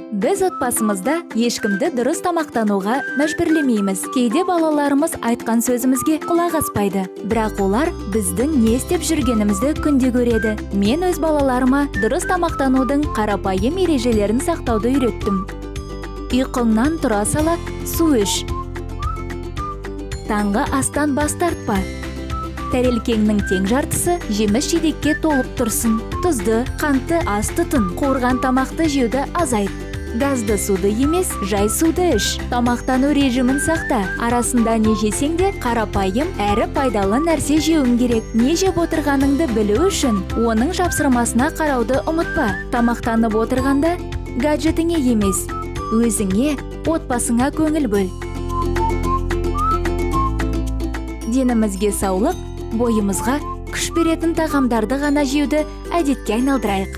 Біз отбасымызда ешкімді дұрыс тамақтануға мәжбүрлемейміз. Кейде балаларымыз айтқан сөзімізге құлақ аспайды. Бірақ олар біздің не істеп жүргенімізді күнде көреді. Мен өз балаларыма дұрыс тамақтанудың қарапайым ережелерін сақтауды үйреттім. Ұйқыңнан тұра сала су іш. Таңғы астан бас тартпа. Тәрелкеңнің тең жартысы жеміс-жидекке толып тұрсын. Тұзды, қантты аз тұтын. Қуырған тамақты жеуді азайт. Газды суды емес, жай суды іш. Тамақтану режимін сақта. Арасында не жесең де қарапайым әрі пайдалы нәрсе жеуің керек. Не жеп отырғаныңды білу үшін оның жапсырмасына қарауды ұмытпа. Тамақтанып отырғанда гаджетіңе емес, өзіңе, отбасыңа көңіл бөл. Денімізге саулық, бойымызға күш беретін тағамдарды ғана жеуді әдетке айналдырайық.